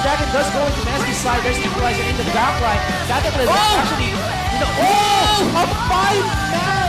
Dragon does go into Nasty's side. There's Equalizer in the back line. That is actually, a 5-man.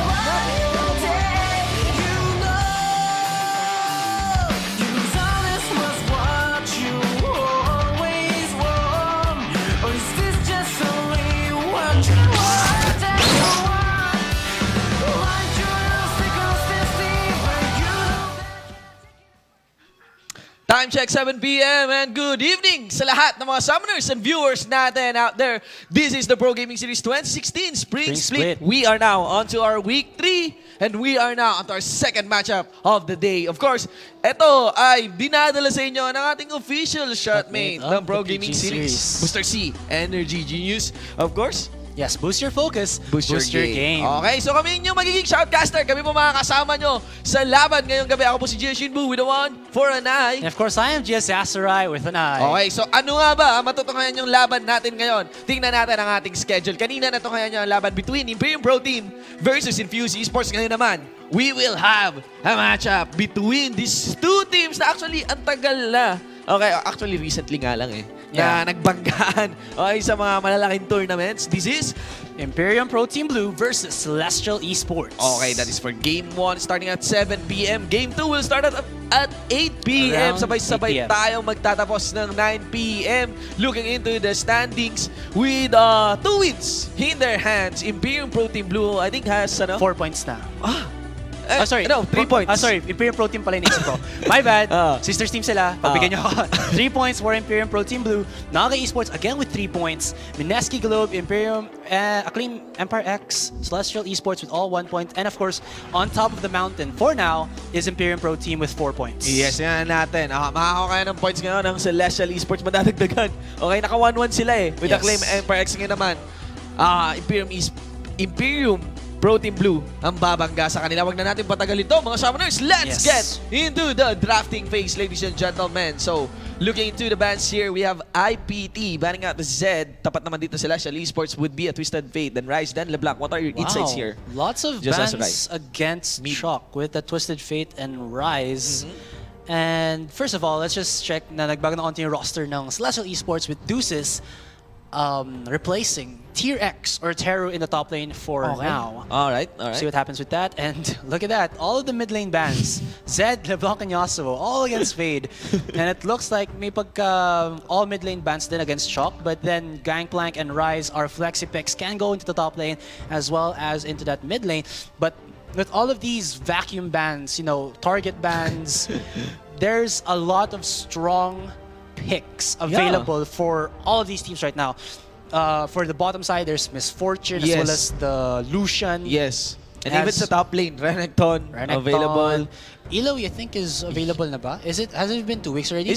Time check, 7 p.m. and good evening sa lahat ng mga summoners and viewers natin out there. This is the Pro Gaming Series 2016 Spring Split. We are now onto our week 3 and we are now onto our second matchup of the day. Of course, ito ay dinadala sa inyo ng ating official shotmate ng Pro Gaming Series. Booster C, Energy Genius. Of course, yes, boost your focus, boost your game. Okay, so kami yung magiging shoutcaster. Kami po mga kasama nyo sa laban ngayong gabi. Ako po si Gia Shinbu with a 1 for an eye. And of course, I am GS Asarai with an eye. Okay, so ano nga ba ang matutungayan yung laban natin ngayon? Tingnan natin ang ating schedule. Kanina natungayan nyo ang laban between Imperium Pro Team versus Infuse Esports. Ngayon naman, we will have a matchup between these two teams na actually ang tagal na. Okay, actually recently nga lang na nagbanggaan sa mga malalaking tournaments. This is Imperium Pro Team Blue versus Celestial Esports. Okay, that is for Game 1 starting at 7 p.m. Game 2 will start at 8 p.m. Sabay-sabay tayong magtatapos ng 9 p.m. Looking into the standings with 2 wins in their hands. Imperium Pro Team Blue, I think has 4 points na. Sorry. No, 3 points. Sorry, Imperium Pro Team pala yung naisip ko. My bad. Sisters team sila. Pagbigyan nyo ako. 3 points for Imperium Pro Team Blue. Naga Esports again with 3 points. Mineski Globe, Imperium, Acclaim, Empire X, Celestial Esports with all 1 point. And of course, on top of the mountain for now is Imperium Pro Team with 4 points. Yes, yan natin. Makakakaya ng points ngayon ng Celestial Esports. Madadagdagan. Okay, naka 1-1 sila with Acclaim, Empire X ngayon naman. Imperium Pro Team Blue ang babangga sa kanila. Wag na natin patagalin ito, mga summoners. Let's get into the drafting phase, ladies and gentlemen. So, looking into the bans here, we have IPT banning out the Z. Tapat naman dito Celestial Esports would be a Twisted Fate. Then Rise, then LeBlanc. What are your insights here? Lots of bans against Shock with the Twisted Fate and Rise. And first of all, let's just check na nagbago na konti yung roster ng Celestial Esports with Deuces replacing Tier X or Teru in the top lane for now. Alright. See what happens with that. And look at that. All of the mid lane bans. Zed, LeBlanc, and Yasuo, all against Fade. And it looks like may all mid lane bans din against Shock. But then Gangplank and Rise, our flexi picks, can go into the top lane as well as into that mid lane. But with all of these vacuum bans, target bans, there's a lot of strong picks available for all of these teams right now. For the bottom side, there's Misfortune as well as the Lucian. Yes. And even sa top lane, Renekton available. Elo, you think is available na ba? Has it been 2 weeks already?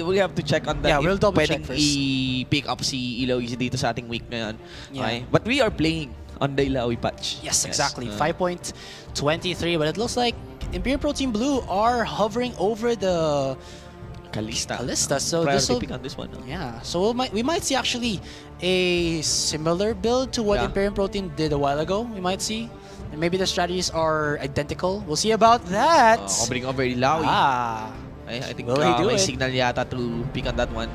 We have to check on that. Yeah, we'll double check first. I-pick up si Elo dito sa ating week ngayon. Okay? But we are playing on the Ilawi patch. Yes, exactly. 5.23, but it looks like Imperial Pro Team Blue are hovering over the Kalista. So this will pick on this one. Yeah. So we might see actually a similar build to what Imperium Pro Team did a while ago. We might see. And maybe the strategies are identical. We'll see about that. Hovering over Ilawi. I think may signal yata to pick on that one.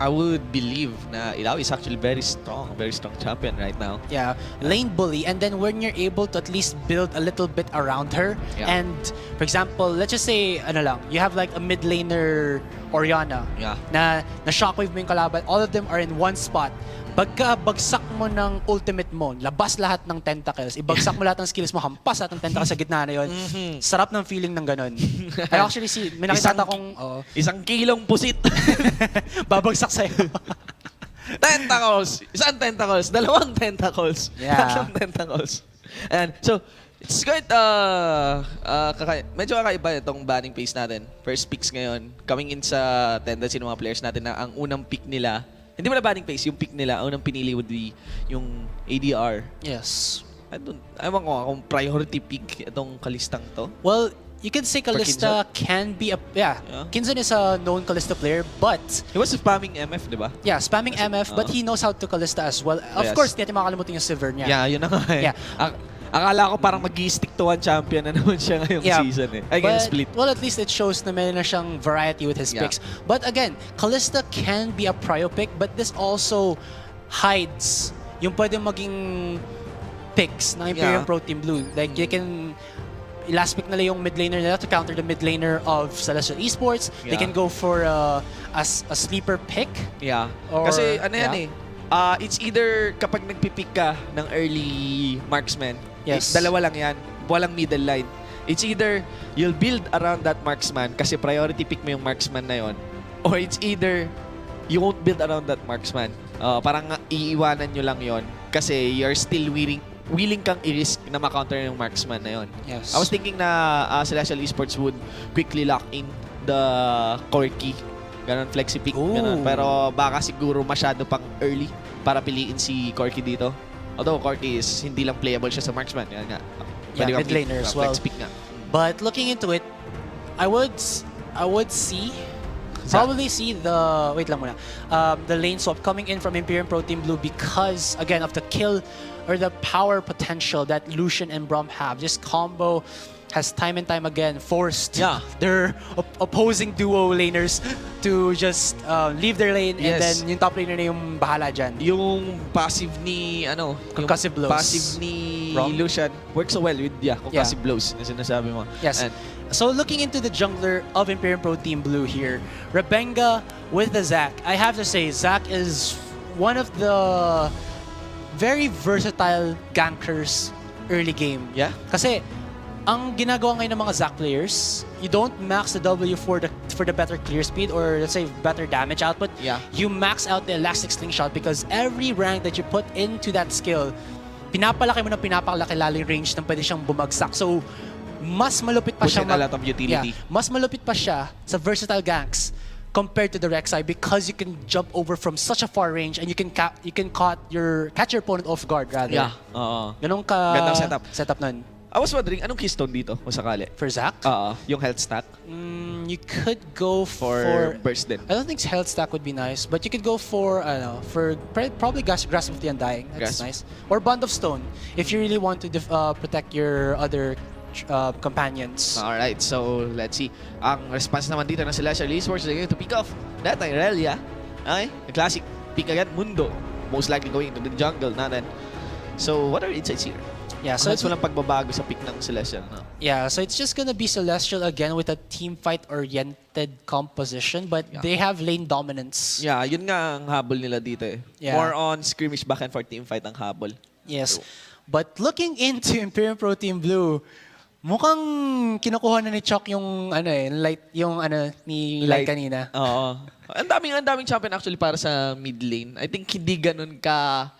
I would believe na Ilawi is actually very strong champion right now. Yeah, lane bully, and then when you're able to at least build a little bit around her, and for example, let's just say, you have like a mid laner Oriana, na shockwave mo yung kalaban, all of them are in one spot. Pagka bagsak mo ng ultimate mo, labas lahat ng tentacles, ibagsak mo lahat ng skills mo, hampas lahat ng tentacles sa gitna na yun. Sarap ng feeling ng ganun. I actually may nakita kong isang kilong pusit. Babagsak sa'yo. Tentacles! Isang tentacles, dalawang tentacles, tatlong tentacles. And so, it's quite medyo kakaiba itong banning pace natin. First picks ngayon, coming in sa tendency ng mga players natin na ang unang pick nila Hindi pala banning phase, yung pick nila, unang pinili would be yung ADR. Yes. Ewan ko kung priority pick itong Kalistang to. Well, you can say Kalista can be a... Yeah, Kinzon is a known Kalista player, but... He was spamming MF, di ba? Yeah, spamming MF, but he knows how to Kalista as well. Of course, hindi natin makakalimutan yung Sivir niya. Yeah, yun na nga eh. Yeah. Akala ko parang mag-stick to one champion na naman siya ngayong season eh. Against Split. Well, at least it shows na meron na siyang variety with his picks. But again, Kalista can be a prio pick, but this also hides yung pwede maging picks ng Imperium Pro Team Blue. Like, you can... Last pick nila yung mid laner nila to counter the mid laner of Celestial Esports. They can go for a sleeper pick. Yeah. Or, kasi ano yan eh. It's either kapag nagpipick ka ng early marksman, dalawa lang yan. Walang middle line. It's either you'll build around that marksman kasi priority pick mo yung marksman na yon, or it's either you won't build around that marksman. Parang iiwanan nyo lang yon kasi you're still willing kang i-risk na ma-counter yung marksman na yon. Yes. I was thinking na Celestial Esports would quickly lock in the Corki. Ganon, flexi pick. Ganon. Pero baka siguro masyado pang early para piliin si Corki dito. Although Corki is hindi lang playable siya sa marksman. Yan nga. Yeah, mid laner as well. Pick nga. But looking into it, I would probably see the... Wait lang muna. The lane swap coming in from Imperium Pro Team Blue because, again, of the kill or the power potential that Lucian and Braum have. This combo has time and time again forced their opposing duo laners to just leave their lane and then yung top laner na yung bahala dyan. Yung passive ni concussive blows. Passive ni Lucian works so well with concussive blows na sinasabi mo. Yes. And so looking into the jungler of Imperium Pro Team Blue here, Rebenga with the Zac. I have to say, Zac is one of the very versatile gankers early game. Yeah. Kasi ang ginagawa ngayon ng mga Zac players, you don't max the W for the better clear speed or let's say better damage output. Yeah. You max out the elastic slingshot because every rank that you put into that skill, pinapalaki mo na pinapalaki lalo yung range ng pwede siyang bumagsak. So, mas malupit pa siya. A lot of utility. Yeah, mas malupit pa siya sa versatile ganks compared to the Rek'Sai because you can jump over from such a far range and you can catch your opponent off guard rather. Yeah. Ganun ka gandang setup nun. I was wondering, anong keystone dito kung sakali? For Zac? Yung health stack. You could go for burst din. I don't think health stack would be nice, but you could go for probably Grasp of the Undying. That's nice. Or Bond of Stone if you really want to protect your other companions. Alright, so let's see. Ang response naman dito ng Celestial Esports is to pick off that Irelia. Okay? The classic pick agad, Mundo. Most likely going into the jungle natin. So, what are the insights here? Yeah, so it's walang pagbabago sa pick ng Celestial. No? Yeah, so it's just gonna be Celestial again with a team fight-oriented composition, but they have lane dominance. Yeah, yun nga ang habol nila dito eh. Yeah. More on skirmish back and forth team fight ang habol. Yes, but looking into Imperium Pro Team Blue, mukhang kinukuha na ni Chuck yung ni Light kanina. Oo. Ang daming champion actually para sa mid lane. I think hindi ganun ka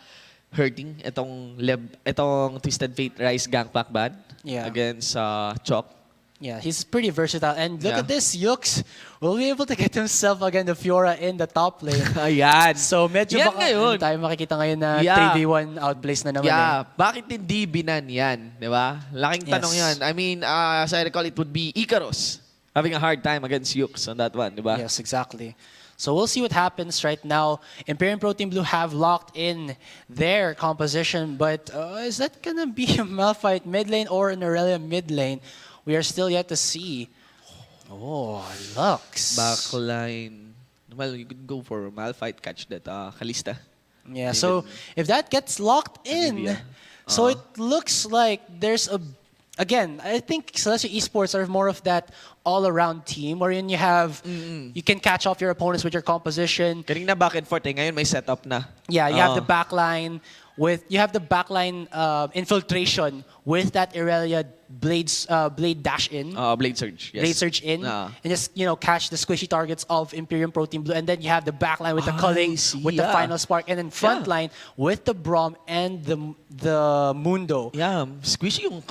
hurting itong Twisted Fate Rise Gangplank ban against Chok. Yeah, he's pretty versatile. And look at this, Yux will be able to get himself again the Fiora in the top lane. Ayan. So medyo baka tayo makikita ngayon na 3v1 outplays na naman. Yeah, bakit hindi binan yan? Di ba? Laking tanong yan. I mean, as I recall, it would be Icarus having a hard time against Yux on that one, di ba? Yes, exactly. So we'll see what happens right now. Imperium Pro Team Blue have locked in their composition, but is that gonna be a Malphite mid lane or an Aurelia mid lane? We are still yet to see. Oh, Lux. Backline. Well, you could go for Malphite, catch that Kalista. Yeah, so if that gets locked in, so it looks like there's a... Again, I think Celestial Esports are more of that all-around team wherein you have, you can catch off your opponents with your composition. Galing na back and forth eh. Ngayon may setup na. Yeah, you have the backline you have the backline infiltration with that Irelia blade dash in. Blade Surge, yes. Blade Surge in, and just catch the squishy targets of Imperium Protein Blue, and then you have the backline with the culling, with the final spark, and then front line with the Braum and the Mundo. Yeah, squishy yung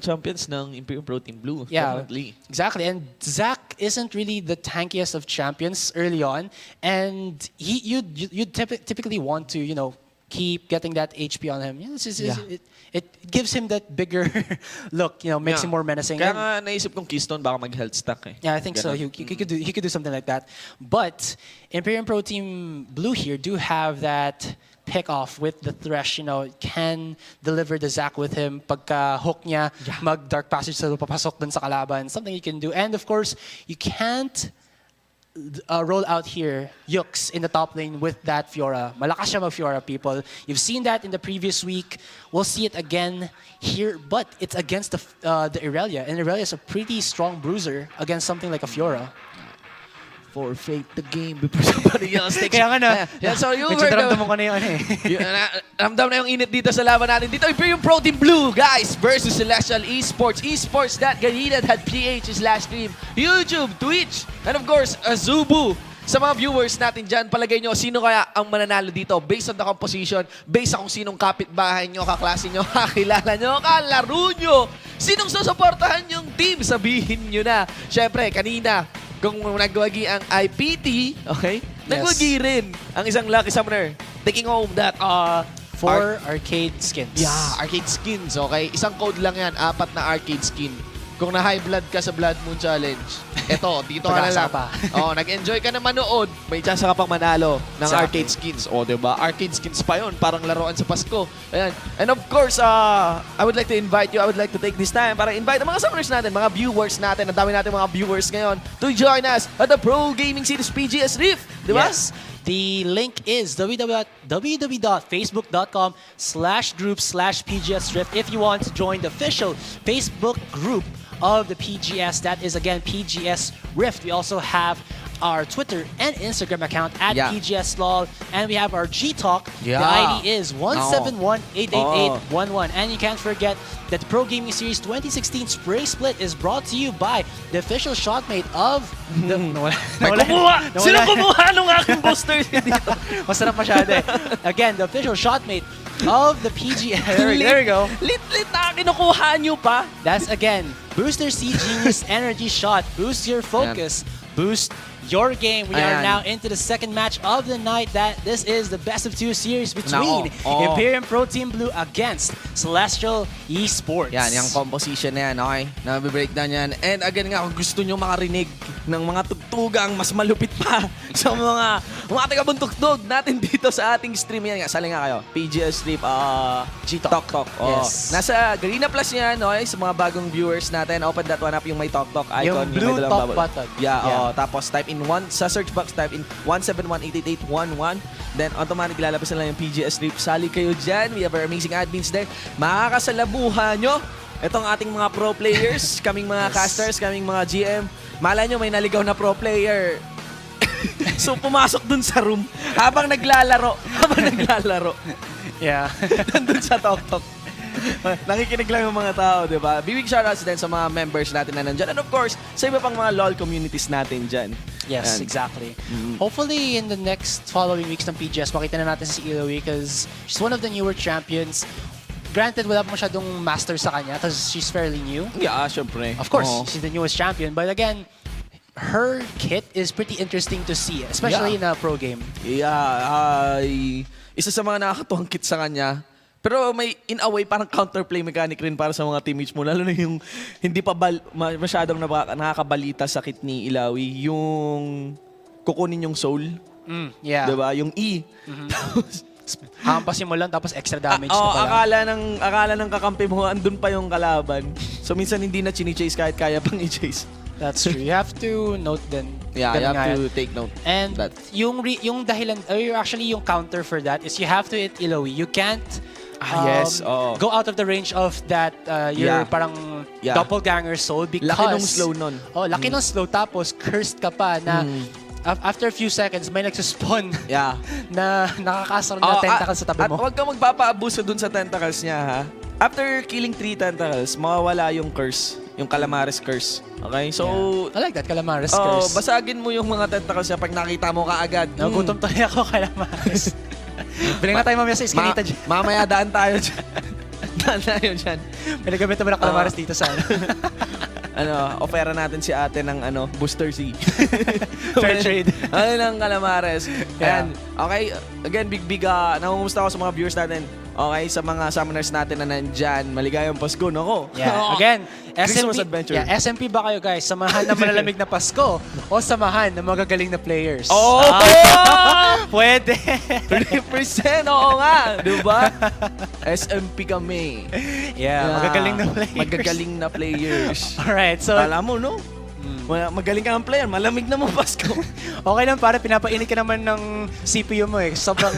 champions ng Imperium Protein Blue. Yeah, definitely. Exactly. And Zach isn't really the tankiest of champions early on, and you'd typically want to keep getting that HP on him. It gives him that bigger look, makes him more menacing. Kaya nga naisip kong Keystone baka mag-health stack eh. Yeah, I think so. He could do something like that. But Imperium Pro Team Blue here do have that pick off with the Thresh, can deliver the Zac with him. Pagka hook niya, mag Dark Passage sa papasok dun sa kalaban. Something you can do. And of course, you can't roll out here Yux in the top lane with that Fiora. Malakas siya mag-Fiora, people. You've seen that in the previous week. We'll see it again here, but it's against the Irelia. And Irelia is a pretty strong bruiser against something like a Fiora. Forfeit the game before somebody else takes it. Kaya nga na. Yeah, so you Medyo heard mo ko na yun ramdam na yung init dito sa laban natin. Dito, Imperium Pro Team Blue, guys, versus Celestial Esports. Esports that Garena had PH's last stream. YouTube, Twitch, and of course, Azubu. Sa mga viewers natin dyan, palagay nyo, sino kaya ang mananalo dito? Based on the composition, based on kung sinong kapitbahay nyo, kaklase nyo, kakilala nyo, kalaro nyo. Sinong susuportahan yung team? Sabihin nyo na. Siyempre, kanina, kung nagwagi ang IPT, okay? Nagwagi rin ang isang lucky summoner. Taking home that 4 arcade skins. Yeah, arcade skins, okay? Isang code lang yan, 4 na arcade skin. Kung na high blood ka sa Blood Moon Challenge, eto, dito ka na lang. Nag-enjoy ka na manood, may chance ka pang manalo ng arcade skins. Diba? Arcade skins pa yun, parang laruan sa Pasko. Ayan. And of course, I would like to invite you, I would like to take this time para invite ang mga summoners natin, mga viewers natin, ang dami natin mga viewers ngayon, to join us at the Pro Gaming Series PGS Rift. Diba? Yes. The link is www.facebook.com/group/PGS Rift if you want to join the official Facebook group of the PGS. That is, again, PGS Rift. We also have our Twitter and Instagram account at PGSLOL, and we have our G-Talk. The ID is 171-888-11. And you can't forget that the Pro Gaming Series 2016 Spring Split is brought to you by the official shotmate of the... Sino kumuha nung aking booster dito? Masarap masyado eh. Again, the official shotmate of the PGS. There we go. Lit na kinukuha nyo pa. That's, again, Booster C Genius Energy Shot. Boost your focus. Boost your game. We are now into the second match of the night. This is the best of 2 series between Imperium Pro Team Blue against Celestial Esports. Yan, yung composition na yan, okay? Nabi-breakdown yan. And again nga, kung gusto nyo makarinig ng mga tugtugang mas malupit pa sa mga taga-buntugtog natin dito sa ating stream yan. Sali nga kayo. PGS Stream, G-Talk. Yes. Nasa Garena Plus yan, okay? Sa mga bagong viewers natin, open that one up, yung may Talk icon. Yung blue top button. Yeah. Tapos type in sa search box, type in 171-888-11. Then automatic lalabas na lang yung PGS Rift. Sali kayo dyan. We have our amazing admins there. Makakasalabuhan nyo itong ating mga pro players, kaming mga casters, kaming mga GM. Malay nyo may naligaw na pro player. So pumasok dun sa room habang naglalaro. Yeah. Nandun sa Talk. Nakikinig lang yung mga tao, di ba? Big shoutouts din sa mga members natin na nandyan. And of course, sa iba pang mga LOL communities natin dyan. Yes, exactly. Hopefully, in the next following weeks ng PGS, makita na natin si Eloy because she's one of the newer champions. Granted, wala pa masyadong master sa kanya because she's fairly new. Yeah, syempre. Of course, she's the newest champion. But again, her kit is pretty interesting to see, especially in a pro game. Yeah, isa sa mga nakakatuwang kit sa kanya. Pero may, in a way, parang counterplay mechanic rin para sa mga teammates mo. Lalo na yung hindi pa masyadong nakakabalita sa kit ni Ilawi. Yung kukunin yung soul. Yeah. Diba? Yung E. Hampasin mo lang tapos extra damage na pala. Akala ng kakampi mo, andun pa yung kalaban. So minsan hindi na chini-chase kahit kaya pang i-chase. That's true. You have to note then. Yeah, you have to take note. And yung dahilan, or actually yung counter for that is you have to hit Eloy. You can't go out of the range of that your parang doppelganger soul because... Laki nung slow nun. Laki nung slow tapos cursed ka pa na after a few seconds, may nagsispawn Yeah. na nakakasar na tentacles sa tabi At mo. huwag kang magpapaabuso dun sa tentacles niya, ha? After killing 3 tentacles, mawawala yung curse. Yung Calamares curse. Okay? So, I like that, Calamares curse. basagin mo yung mga tentacles niya pag nakita mo kaagad. Nagutom tuloy ako, Calamares. Biling na tayo mamaya sa iskinita dyan. Mamaya daan tayo dyan. Daan tayo dyan. May nagamit naman ang Calamares dito sa Ofera natin si ate ng booster C. fair trade. Ng Calamares. Yeah. Ayan. Okay, again, big nangungumusta ako sa mga viewers natin. Okay, sa mga summoners natin na nandyan. Maligayang Pasko, nako. Yeah. Again, Christmas SMP, adventure. yeah, SMP ba kayo guys? Samahan ng malalamig na Pasko o samahan ng magagaling na players? Oh! Pwede. 3%, oo nga. Diba? SMP kami. Yeah, magagaling na players. Magagaling na players. Alright, so Alam mo, no? Magaling ka ng player, malamig na mo Pasko. okay lang para pinapainit ka naman ng CPU mo eh. Sobrang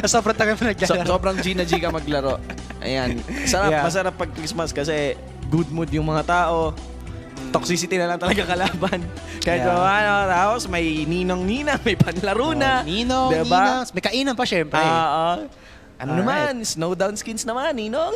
sobrang tagal mo naglalaro. Sobrang G na G ka maglaro. Ayan. Sarap, Yeah. masarap pag Christmas kasi good mood yung mga tao. Toxicity na lang talaga kalaban. Kahit Yeah. tapos may ninong-nina, may panlaro na. Ninong, diba? may kainan pa syempre. Ano naman, snowdown skins naman, ninong.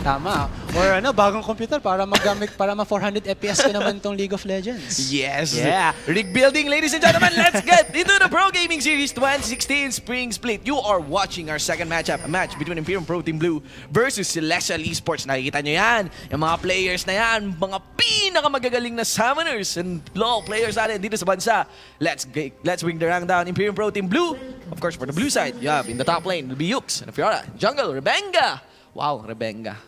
Tama. Or bagong computer para magamit para ma 400 FPS ka naman tong League of Legends. Yes. Yeah. Rig building, ladies and gentlemen, let's get into the Pro Gaming Series 2016 Spring Split. You are watching our second matchup, a match between Imperium Pro Team Blue versus Celestial Esports. Nakikita nyo yan, yung mga players na yan, mga pinakamagagaling na summoners and low players natin dito sa bansa. Let's bring the rank down. Imperium Pro Team Blue, of course, for the blue side, you have in the top lane will be Yux and Fiora. Jungle, Rebenga. Wow, Rebenga.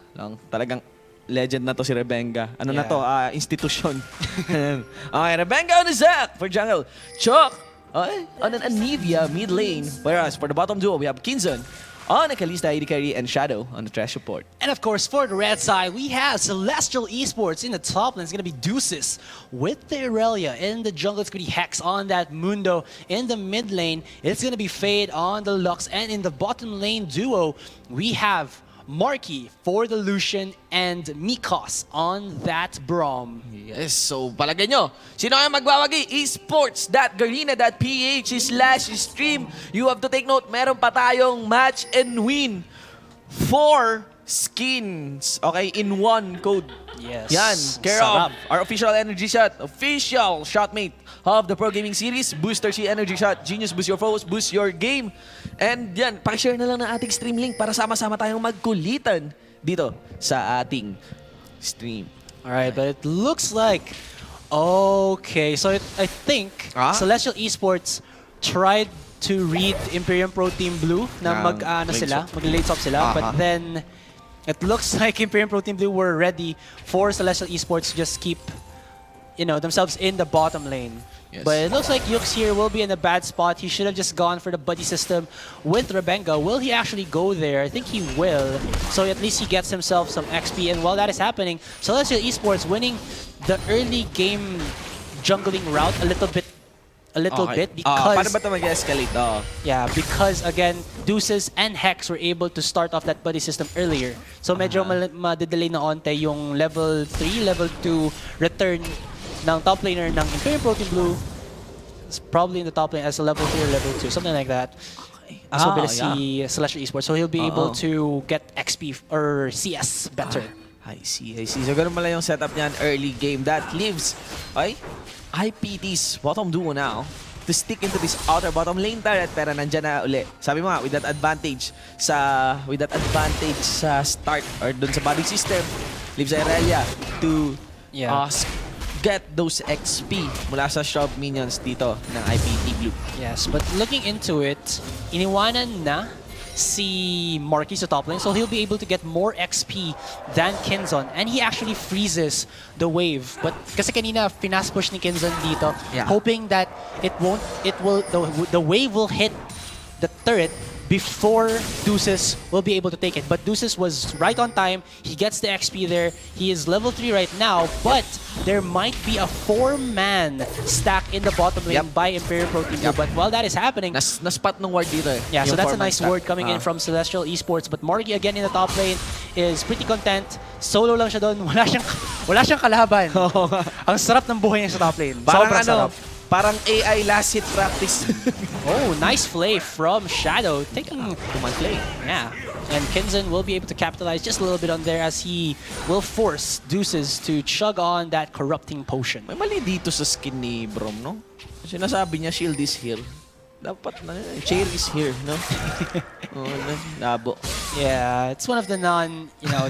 Talagang legend na to si Rebenga. Ano na to? Institusyon. Okay, Rebenga on the Zac for jungle. Chok on an Anivia mid lane. Whereas for the bottom duo, we have Kinzon on a Kalista AD carry and Shadow on the trash support. And of course, for the red side, we have Celestial Esports in the top lane. It's going to be Deuces with the Irelia. In the jungle, it's going to be Hex on that Mundo. In the mid lane, it's going to be Fade on the Lux. And in the bottom lane duo, we have Marky for the Lucian and Mikos on that Braum. Yes, so palagay nyo, sino kaya magwawagi? esports.garena.ph/stream. You have to take note, meron pa tayong match and win 4 skins. Okay, in one code. Yes. Yan, care of our official energy shot, official shotmate of the Pro Gaming Series, Booster C Energy Shot, Genius, boost your foes, boost your game. And yan, pakishare na lang ng ating stream link para sama-sama tayong magkulitan dito sa ating stream. Alright, but it looks like... Okay, so I think Celestial Esports tried to read Imperium Pro Team Blue na mag-late swap sila, but then it looks like Imperium Pro Team Blue were ready for Celestial Esports to just keep themselves in the bottom lane. Yes. But it looks like Yux here will be in a bad spot. He should have just gone for the buddy system with Rebenga. Will he actually go there? I think he will. So at least he gets himself some XP. And while that is happening, Celestial Esports winning the early game jungling route a little bit because paano ba ito mag-escalate? yeah, because again, Deuces and Hex were able to start off that buddy system earlier. So medyo ma-delay na onte yung level 3, level 2 return ng top laner ng Imperium Pro Team Blue. It's probably in the top lane as a level 3 or level 2, something like that. So we'll see Celestial Esports. So he'll be able to get XP or CS better. I see. So ganun pala yung setup niyan early game. That leaves IPT's bottom duo now to stick into this outer bottom lane turret, pero nandyan na uli. Sabi mo nga, with that advantage sa start or dun sa body system, leaves Irelia to get those XP mula sa shove minions dito ng IPT Blue. Yes, but looking into it, iniwanan na si Marky sa top lane, so he'll be able to get more XP than Kinzon, and he actually freezes the wave. But kasi kanina finast push ni Kinzon dito, hoping that the wave will hit the turret before Deuces will be able to take it. But Deuces was right on time. He gets the XP there. He is level 3 right now, but there might be a 4-man stack in the bottom lane by Imperial Pro Team. But while that is happening... Naspot ng ward dito eh. Yeah, so that's a nice ward coming in from Celestial Esports. But Marky again in the top lane is pretty content. Solo lang siya doon. Wala siyang kalaban. Ang sarap ng buhay niya sa top lane. Sobrang sarap. Parang AI last hit practice. Oh, nice play from Shadow. Taking Play. Yeah. And Kinzen will be able to capitalize just a little bit on there as he will force Deuces to chug on that corrupting potion. May mali dito sa skin ni Brom, no? Kasi sinasabi niya, shield is here. Dapat na, chair is here, no? Labo. Yeah, it's one of the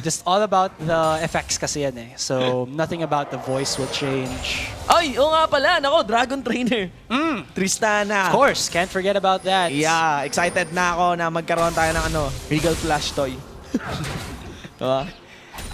just all about the effects kasi yan eh. So, nothing about the voice will change. Ay, oo nga pala, nako, Dragon Trainer. Tristana. Of course, can't forget about that. Yeah, excited na ako na magkaroon tayo ng Regal Flash toy. Diba?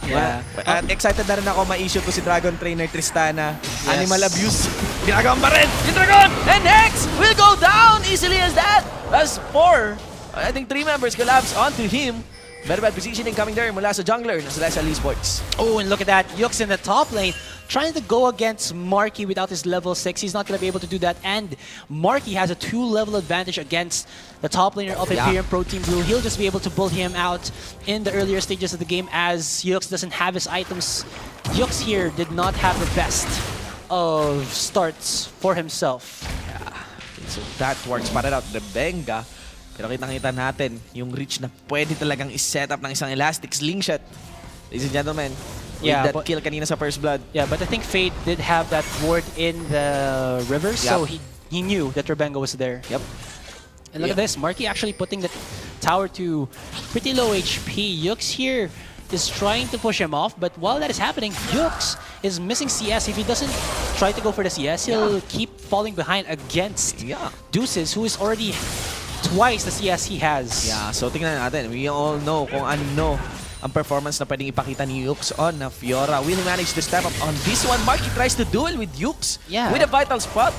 Yeah. At excited na rin ako ma-issue ko si Dragon Trainer Tristana. Yes. Animal abuse. Ginagawa pa rin! Yung Dragon! And Hex will go down easily as that! As 4, I think 3 members collapse onto him. Very bad positioning coming there mula sa jungler na Celestial Esports. Oh, and look at that. Yux in the top lane trying to go against Marky without his level 6. He's not going to be able to do that. And Marky has a 2-level advantage against the top laner of Imperium Pro Team Blue. He'll just be able to bull him out in the earlier stages of the game as Yux doesn't have his items. Yux here did not have the best of starts for himself. Yeah. So that works para out the Benga. Pero kitang-kita natin yung reach na pwede talagang is-set up ng isang elastic slingshot. Ladies and gentlemen, with that kill kanina sa First Blood. Yeah, but I think Fade did have that ward in the river, so he knew that Rebenga was there. Yep. And look at this, Marky actually putting the tower to pretty low HP. Yux here is trying to push him off, but while that is happening, Yux is missing CS. If he doesn't try to go for the CS, he'll keep falling behind against Deuces, who is already twice the CS he has. Yeah, so tingnan natin. We all know kung ano ang performance na pwedeng ipakita ni Yux on Fiora. Will he manage to step up on this one? Marky tries to duel with Yux with a vital spot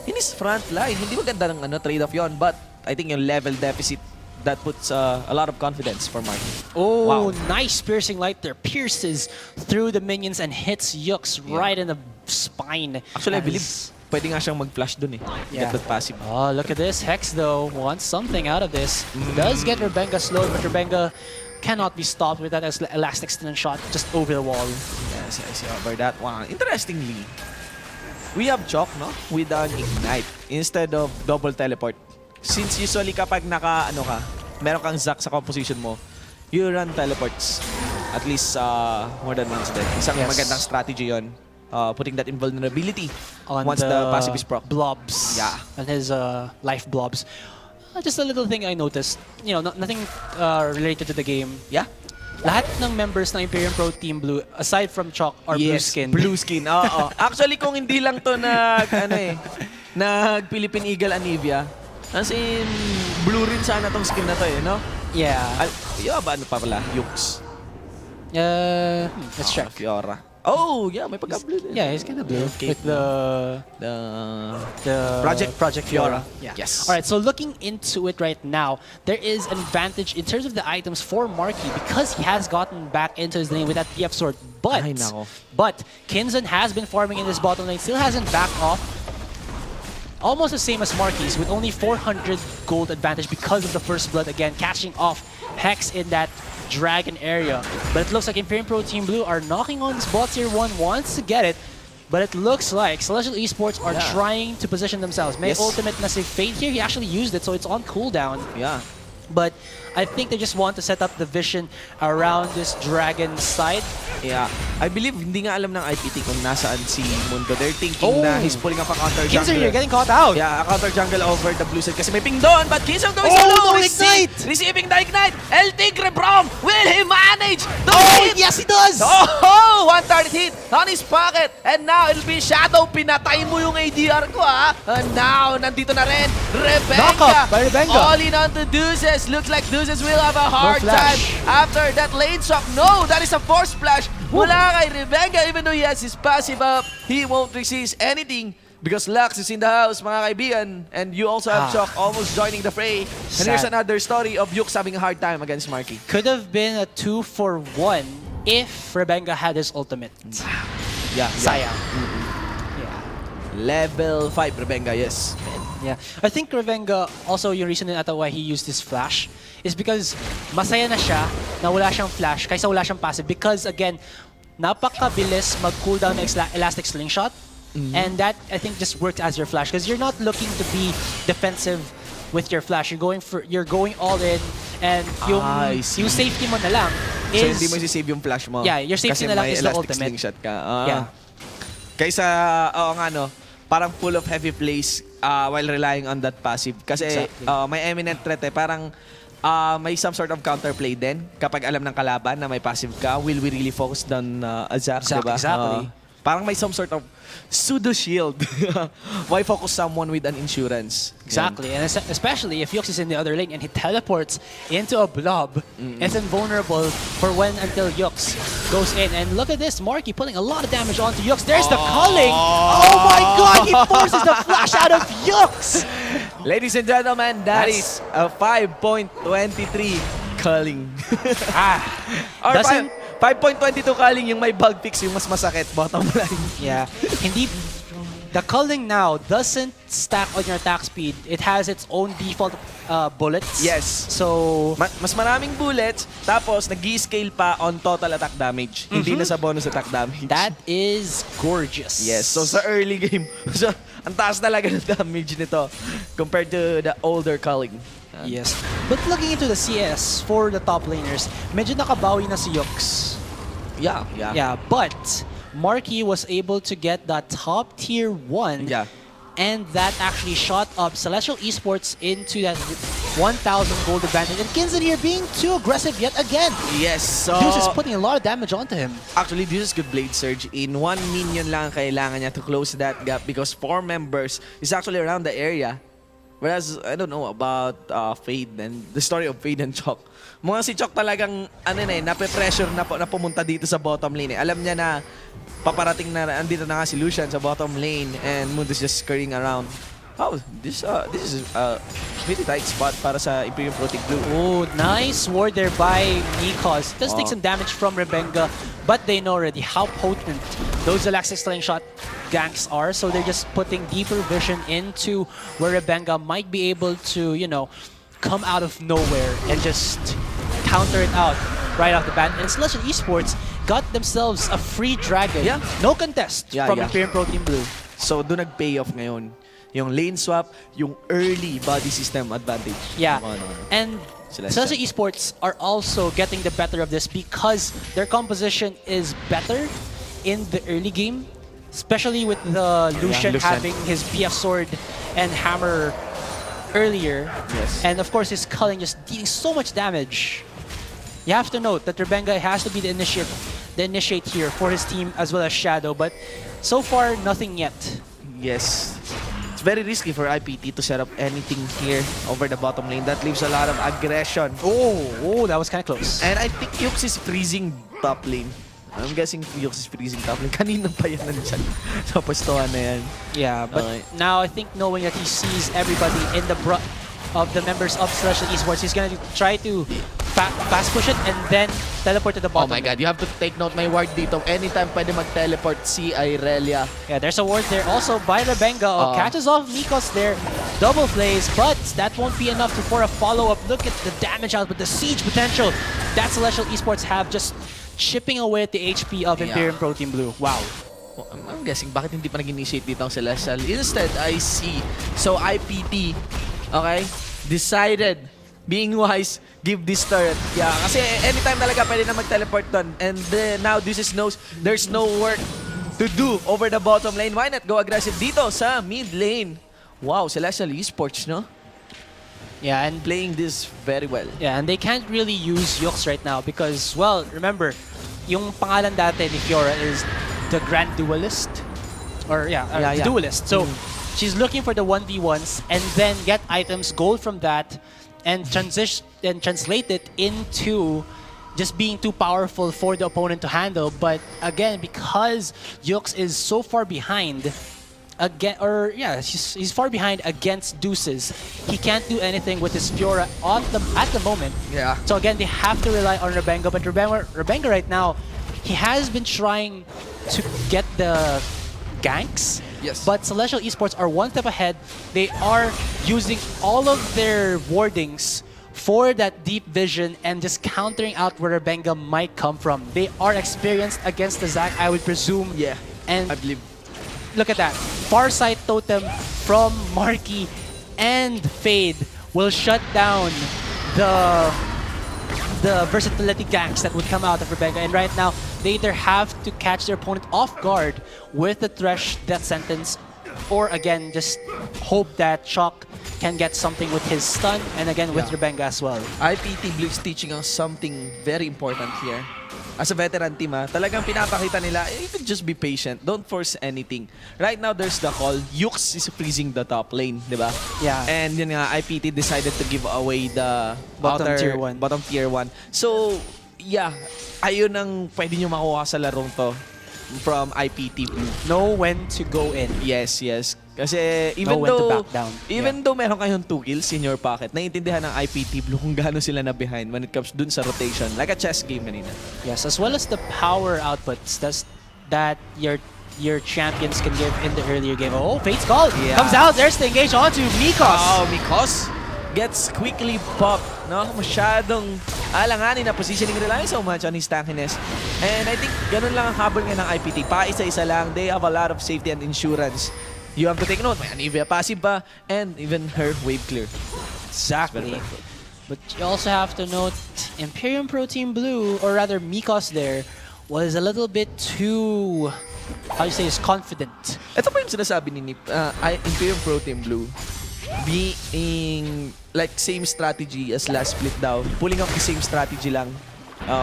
in his front line. Hindi maganda ng trade-off yon, but I think yung level deficit that puts a lot of confidence for Marky. Oh, nice piercing light there. Pierces through the minions and hits Yux right in the spine. Actually, I believe pwede nga siyang mag-flash dun eh. Get that passive. Oh, look at this. Hex, though, wants something out of this. Does get Rebenga slowed, but Rebenga cannot be stopped with that elastic stun shot just over the wall. Yes, over that one. Interestingly, we have Chok, no? With an Ignite instead of double teleport. Since usually kapag meron kang Zac sa composition mo, you run teleports. At least more than once then. Isang magandang strategy yon. Putting that invulnerability on once the passive is proc. Blobs. Yeah. And his life blobs. Just a little thing I noticed. Nothing related to the game. Yeah. Lahat ng members ng Imperium Pro Team Blue, aside from Chalk, are blue skin. Blue skin, oo. Actually, kung hindi lang to nag-Philippine Eagle Anivia, as in, blue rin sana tong skin na to no? Yeah. Ano pa pala? Yux. Let's check. Fiora. Oh, yeah, may pagka-blue din. Yeah, he's kind of blue. With the Project Fiora. Yeah. Yes. All right, so looking into it right now, there is an advantage in terms of the items for Marky because he has gotten back into his lane with that PF sword. But Kinzen has been farming in this bottom lane, still hasn't backed off. Almost the same as Marky's with only 400 gold advantage because of the First Blood again, catching off Hex in that Dragon area. But it looks like Imperium Pro Team Blue are knocking on this bot tier 1, wants to get it. But it looks like Celestial Esports are trying to position themselves. May ultimate na si Fade here, he actually used it, so it's on cooldown. Yeah. But I think they just want to set up the vision around this dragon side. Yeah. I believe hindi nga alam ng IPT kung nasaan si Mundo. They're thinking na he's pulling up a counter jungle. Kinzer, you're getting caught out. Yeah, a counter jungle over the blue side kasi may ping doon. But Kinzer going solo. No ignite! Receiving the ignite. El Tigre Brom. Will he manage to hit? Yes, he does! Oh, one target hit on his pocket. And now it'll be Shadow. Pinatay mo yung ADR ko And now, nandito na rin. Rebenga. Knockup by Rebenga. All in on to Deuces. Looks like Deuces will have a hard time after that lane swap. No, that is a force splash. Wala kay Rebenga, even though he has his passive up, he won't resist anything because Lux is in the house, mga kaibigan. And you also have Chok almost joining the fray. And here's another story of Yux having a hard time against Marky. Could have been a 2-for-1 if Rebenga had his ultimate. Yeah. Sayang. Level 5 Rebenga, yes. Yeah. I think Rebenga, also yung reason ata why he used his flash is because masaya na siya na wala siyang flash kaysa wala siyang passive because again, napakabilis mag-cooldown ng elastic slingshot. And that, I think, just works as your flash because you're not looking to be defensive with your flash. You're going all in, and yung safety mo na lang is... So hindi mo si-save yung flash mo? Yeah, your safety na lang is the ultimate. Kasi may elastic slingshot ka. Yeah. Kaysa, oo nga no, parang full of heavy plays while relying on that passive. Kasi Exactly. may eminent threat parang may some sort of counterplay din kapag alam ng kalaban na may passive ka. Will we really focus on Azak, diba? Exactly. Parang may some sort of pseudo shield. Why focus someone with an insurance? Exactly, and especially if Yux is in the other lane and he teleports into a blob, it's invulnerable for until Yux goes in. And look at this, Marky putting a lot of damage onto Yux. There's the culling. Oh my God, he forces the flash out of Yux. Ladies and gentlemen, that is a 5.23 culling. Or Doesn't 5.22 culling yung may bug fix, yung mas masakit, bottom line. Yeah, hindi. The culling now doesn't stack on your attack speed. It has its own default bullets. Yes. So Mas maraming bullets, tapos nag-scale pa on total attack damage. Hindi na sa bonus attack damage. that is gorgeous. Yes, so sa early game, so, ang taas talaga ng damage nito compared to the older culling. Yes. But looking into the CS for the top laners, medyo nakabawi na si Yux. Yeah. Yeah, but Marky was able to get that top tier 1. Yeah. And that actually shot up Celestial Esports into that 1,000 gold advantage. And Kinzen here being too aggressive yet again. Yes, so... Deuce is putting a lot of damage onto him. Actually, this is good Blade Surge. In 1 minion lang kailangan niya to close that gap because 4 members is actually around the area. Whereas, I don't know about Fade and the story of Fade and Chok. Mga si Chok talagang, nape-pressure na pumunta dito sa bottom lane. Alam niya na paparating na, andito na nga si Lucian sa bottom lane and Moon is just scurrying around. Oh, this is a really tight spot para sa Imperium Protic Blue. Oh, nice ward there by Nikos. Does take some damage from Rebenga, but they know already how potent those elastic slingshot ganks are, so they're just putting deeper vision into where Rebenga might be able to, come out of nowhere and just counter it out right off the bat. And Celestial Esports got themselves a free dragon. Yeah. No contest from Imperium Pro Team Blue. So, doon nag-pay off ngayon. Yung lane swap, yung early body system advantage. Yeah, and Celestial Esports are also getting the better of this because their composition is better in the early game, especially with the Lucian having his PF sword and hammer earlier. Yes. And of course his culling just dealing so much damage. You have to note that Rebenga has to be the initiate here for his team as well as Shadow, but so far nothing yet. Yes. It's very risky for IPT to set up anything here over the bottom lane. That leaves a lot of aggression. Oh, that was kind of close. And I think Yux is freezing top lane. I'm guessing Yux is freezing top lane. Kanina pa yan nandyan sa pwestuhan na yan. Yeah, but now I think knowing that he sees everybody in the of the members of Celestial Esports, he's gonna try to fast push it and then teleport to the bottom. Oh my God, you have to take note my ward dito. Anytime pwede mag-teleport si Irelia. Yeah, there's a ward there also by Rebenga. Catches off Nikos there. Double plays, but that won't be enough for a follow-up. Look at the damage output, the siege potential that Celestial Esports have just chipping away at the HP of Imperium Pro Team Blue. Wow. I'm guessing bakit hindi pa nag-initiate dito ang Celestial. Instead, I see. So IPT, okay, decided, being wise, give this turret. Yeah, kasi anytime talaga pwede na mag-teleport doon. And now Deuces knows there's no work to do over the bottom lane. Why not go aggressive dito sa mid lane? Wow, Celestial Esports, no? Yeah, and Playing this very well. yeah, and they can't really use Yux right now because, well, remember, yung pangalan dati ni Fiora is the Grand Duelist. Or the Duelist. So she's looking for the 1v1s and then get items, gold from that, and translate it into just being too powerful for the opponent to handle. But again, because Yux is so far behind, he's far behind against Deuces. He can't do anything with his Fiora at the moment. Yeah. So again, they have to rely on Rebenga. But Rebenga right now, he has been trying to get the ganks. Yes. But Celestial Esports are one step ahead. They are using all of their wardings for that deep vision and just countering out where Rebenga might come from. They are experienced against the Zac, I would presume. Yeah, And I believe. look at that. Farsight Totem from Marky and Fade will shut down the versatility ganks that would come out of Rebecca. And right now, they either have to catch their opponent off guard with the Thresh Death Sentence, or again, just hope that Shock can get something with his stun, and again with Rebenga as well. IPTB is teaching us something very important here. As a veteran team, talagang pinapakita nila, you can just be patient. Don't force anything. Right now, there's the call. Yux is freezing the top lane, di ba? Yeah. And yun nga, IPT decided to give away the Bottom tier 1. Bottom tier 1. So, yeah, ayun ang pwede nyo makuha sa larong to from IPT. Know when to go in. Yes, yes. Kasi even Know when to though back down. though meron kayong 2 kills in your pocket, naiintindihan ng IPT Blue kung gaano sila na behind when it comes dun sa rotation. Like a chess game kanina. Yes, as well as the power outputs that your champions can give in the earlier game. Oh, Fate's call comes out. There's the engage onto Mikos. Oh, Mikos gets quickly popped. No? Masyadong alanganin na positioning, relying so much on his tankiness. And I think ganun lang ang habol nga ng IPT. Paisa-isa lang. They have a lot of safety and insurance. You have to take note. May Anivia passive pa, and even her wave clear. Exactly. But you also have to note Imperium Pro Team Blue, or rather Mikos there, was a little bit too, how you say, is confident. Ito pa yung sinasabi ni Nip, Imperium Pro Team Blue being like same strategy as last split daw. Pulling up the same strategy lang.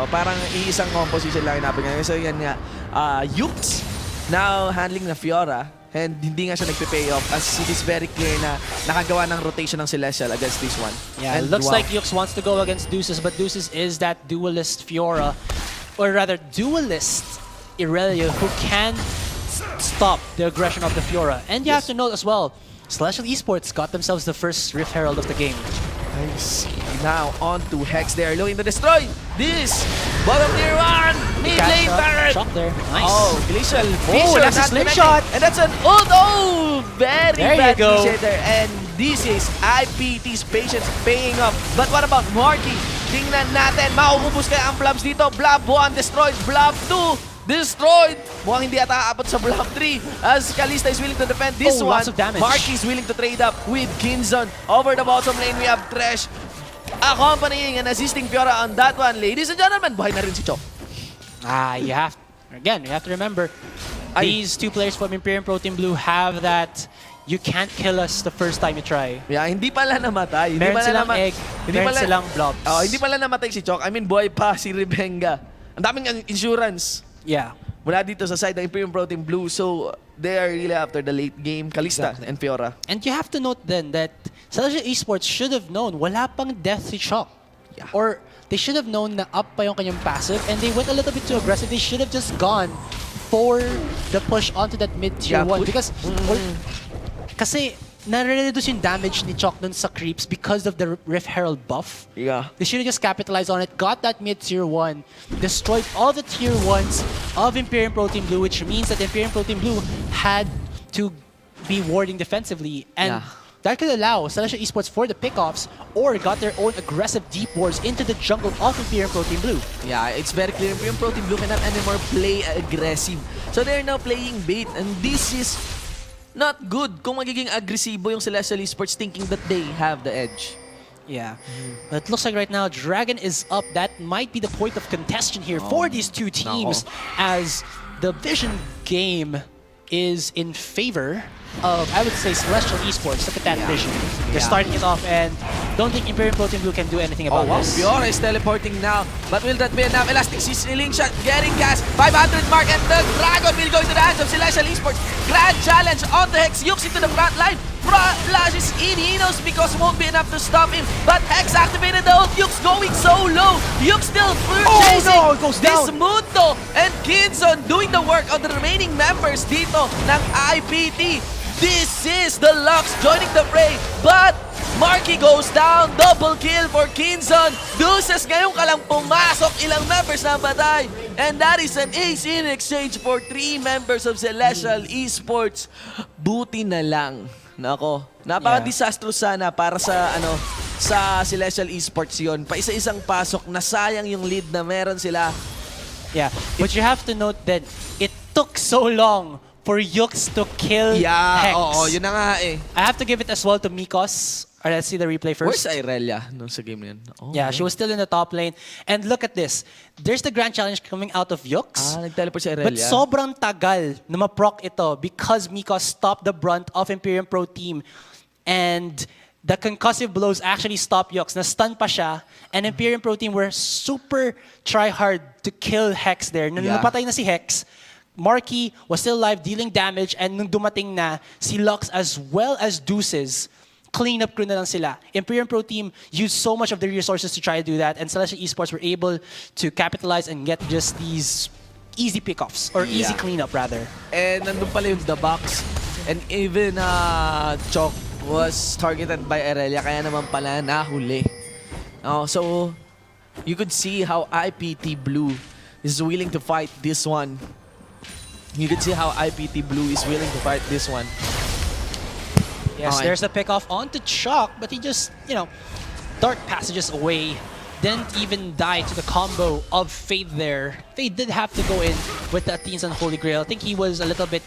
Parang iisang composition lang inabot nga. So yan nga, Yux now handling na Fiora, and hindi nga siya nagpe-pay off as it is very clear na nakagawa ng rotation ng Celestial against this one. Yeah, and it looks like Yux wants to go against Deuces, but Deuces is that duelist Fiora, or rather duelist Irelia, who can stop the aggression of the Fiora. And you have to note as well, Celestial Esports got themselves the first Rift Herald of the game. Nice. Now on to Hex. They are looking to destroy this bottom tier 1 mid lane turret. Shock there. Nice. Oh, Glacial. Oh, that's a slingshot. And that's an ult. Oh, very There bad you go. there. And this is IPT's patience paying off. But what about Marky? Tingnan natin. Mauubos kaya ang blobs dito. Blob 1 destroyed. Blob 2 destroyed. Mukhang hindi ata aabot sa Blob 3 as Kalista is willing to defend this one. Lots of damage. Marky is willing to trade up with Kinzon. Over the bottom lane, we have Thresh accompanying and assisting Fiora on that one. Ladies and gentlemen, buhay na rin si Chok. You have to remember, these two players from Imperium Pro Team Blue have that you can't kill us the first time you try. Yeah, hindi pala namatay. Meron silang egg, meron silang blobs. Hindi pala namatay si Chok. I mean, buhay pa si Rebenga. Ang daming insurance. Yeah. Mula dito sa side ng Imperium Pro Team Blue. So, they are really after the late game. Kalista and Fiora. And you have to note then that Celestial Esports should have known wala pang death si Shock. Yeah. Or they should have known na up pa yung kanyang passive and they went a little bit too aggressive. They should have just gone for the push onto that mid-tier 1 because kasi nare-reduce yung damage ni Chok dun sa creeps because of the Rift Herald buff. Yeah. They should have just capitalized on it, got that mid-tier 1, destroyed all the tier 1s of Imperium Pro Team Blue, which means that Imperium Pro Team Blue had to be warding defensively. And that could allow Celestial Esports for the pickoffs or got their own aggressive deep wars into the jungle of Imperium Pro Team Blue. Yeah, it's very clear. Imperium Pro Team Blue cannot anymore play aggressive. So they're now playing bait and this is not good kung magiging agresibo yung Celestial Esports thinking that they have the edge. Yeah, but it looks like right now Dragon is up. That might be the point of contention here for these two teams as the Vision game is in favor of, I would say, Celestial Esports. Look at that Vision. They're starting it off and don't think Imperium Pro Team Blue can do anything about this. Fiora is teleporting now, but will that be enough? Elastic ceiling shot getting cast. 500 mark and the Dragon will go into the hands of Celestial Esports. Grand challenge on the Hex. Yux into the front line. Flashes in. He knows because won't be enough to stop him. But Hex activated the ult. Yux going so low. Yux still chasing it goes this down. Mundo. And Kinzon doing the work of the remaining members dito ng IPT. This is the Lux joining the fray. But Marky goes down. Double kill for Kinzon. Deuces ngayon ka lang pumasok. Ilang members na batay. And that is an ace in exchange for 3 members of Celestial Esports. Buti na lang. Nako, napaka-disastrous sana para sa sa Celestial Esports yon. Paisa-isang pasok, nasayang yung lead na meron sila. Yeah, but you have to note that it took so long for Yux to kill Yeah, Hex. oo, yun na nga eh. I have to give it as well to Mikos. Or let's see the replay Where's first. Irelia nung sa game na yun? Oh, Yeah, she was still in the top lane. And look at this. There's the grand challenge coming out of Yux. Nag-teleport si Irelia. But sobrang tagal na ma-proc ito because Mikos stopped the brunt of Imperium Pro Team. And the concussive blows actually stopped Yux. Na-stun pa siya. And Imperium Pro Team were super try-hard to kill Hex there. Nung napatay na si Hex, Marky was still alive, dealing damage. And nung dumating na si Lux as well as Deuces, clean-up crew na lang sila. Imperium Pro Team used so much of their resources to try to do that, and Celestial Esports were able to capitalize and get just these easy pickoffs, or easy cleanup rather. And nandun pala yung the box. And even Chok was targeted by Irelia, kaya naman pala nahuli. So, you could see how IPT Blue is willing to fight this one. You could see how IPT Blue is willing to fight this one. Yes, there's a pick-off onto Chalk, but he just, dark passages away. Didn't even die to the combo of Fade there. Fade did have to go in with the Athene's Unholy Grail. I think he was a little bit,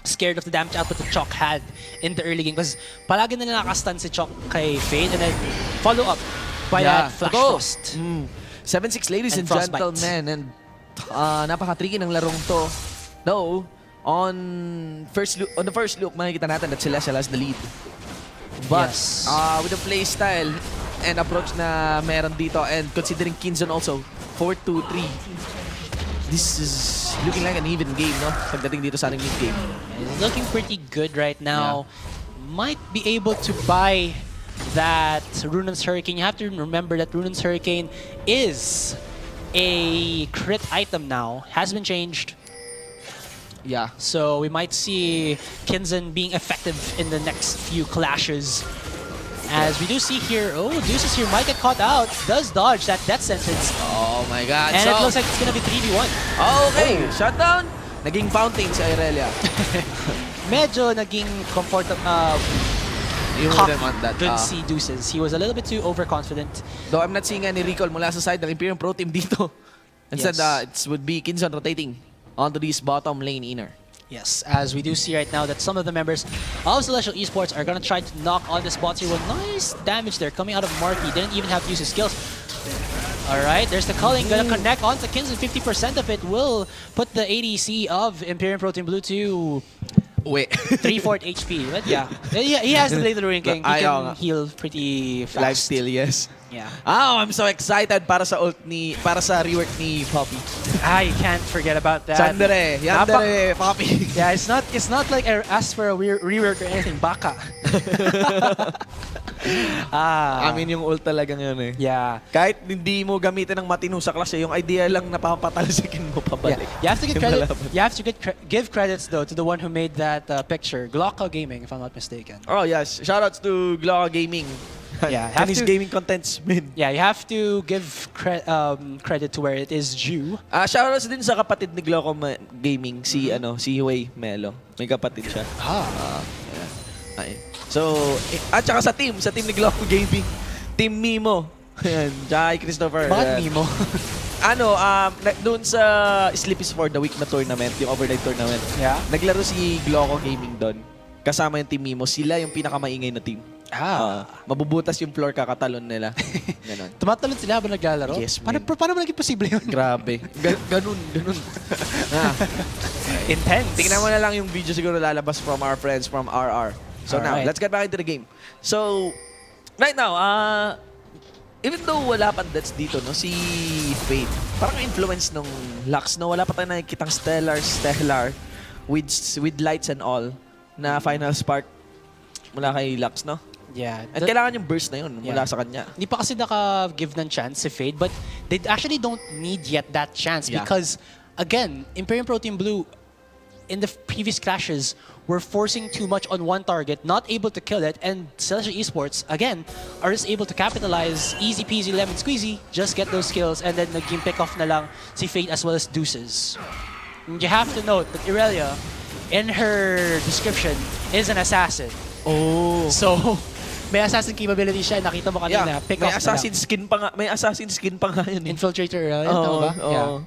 scared of the damage output that Chalk had in the early game. Because palagi na nakastun si Chalk kay Fade, and then follow up by that Flash Frost. 7-6 ladies and gentlemen, and napaka-tricky ng larong to. No. On the first look, makikita natin that Celestial has the lead. But with the play style and approach na meron dito, and considering Kinzon also 4-2-3, this is looking like an even game, no? Pagdating dito sa ating mid game. He's looking pretty good right now. Might be able to buy that Runan's Hurricane. You have to remember that Runan's Hurricane is a crit item now. Has been changed. Yeah. So we might see Kinzon being effective in the next few clashes. As we do see here, Deuces here might get caught out. Does dodge that death sentence. Oh my god. And it looks like it's gonna be 3v1. Okay, shutdown. Naging fountain si Irelia. Medyo naging comfortable. You wouldn't want that. Didn't see Deuces. He was a little bit too overconfident. Though I'm not seeing any recall mula sa side ng Imperium Pro Team dito. Instead, it would be Kinzon rotating onto this bottom lane inner. Yes, as we do see right now that some of the members of Celestial Esports are going to try to knock on this bot here. Nice damage there coming out of Marky. Didn't even have to use his skills. Alright, there's the culling. Gonna connect onto Kinzon. 50% of it will put the ADC of Imperium Pro Team Blue to 3/4 HP. But yeah, he has the Blade Ranking. He can heal pretty fast. Lifesteal, yes. Yeah. Oh, I'm so excited para sa rework ni Poppy. You can't forget about that. Yandere, Poppy. Yeah, it's not like I asked for a rework or anything. Baka. I mean, yung ult talagang yun eh. Yeah. Kahit hindi mo gamitin ng matino sa klase, yung idea lang napapatalsikin mo pabalik. Yeah. You have to get credit. You have to give credits though to the one who made that picture, Glocka Gaming, if I'm not mistaken. Oh yes, shoutouts to Glocka Gaming. Yeah, and his gaming contents, man. Yeah, you have to give credit to where it is due. Shoutouts din sa kapatid ni Glocka Gaming, si Wei Melo. May kapatid siya. So, at saka sa team ni Glocka Gaming, Team Mimo. Ayan, tsaka Christopher. Bakit Mimo? Doon sa Sleep is for the Week na tournament, yung overnight tournament. Yeah. Naglaro si Glocka Gaming doon. Kasama yung Team Mimo. Sila yung pinakamaingay na team. Mabubutas yung floor kakatalon nila. Ganon. Tumatalon sila habang naglalaro? Yes, Paano ba naging posible yun? Grabe. Ganun. Intense. Tingnan mo na lang yung video siguro lalabas from our friends from RR. So now, let's get back into the game. So, right now, even though wala pang deaths dito, no, si Fade, parang influence nung Lux, no, wala pa tayong nakikitang stellar with lights and all na final spark mula kay Lux, no? Yeah. At kailangan yung burst na yun mula sa kanya. Hindi pa kasi naka-give ng chance si Fade, but they actually don't need yet that chance because, again, Imperium Pro Team Blue, in the previous clashes, were forcing too much on one target, not able to kill it, and Celestial Esports, again, are just able to capitalize, easy peasy lemon squeezy, just get those kills, and then naging pick-off na lang si Fade as well as Deuces. And you have to note that Irelia, in her description, is an assassin. So, may assassin capability siya. Nakita mo kanina, pick off may assassin skin pa nga yun. Infiltrator, ba? Yeah.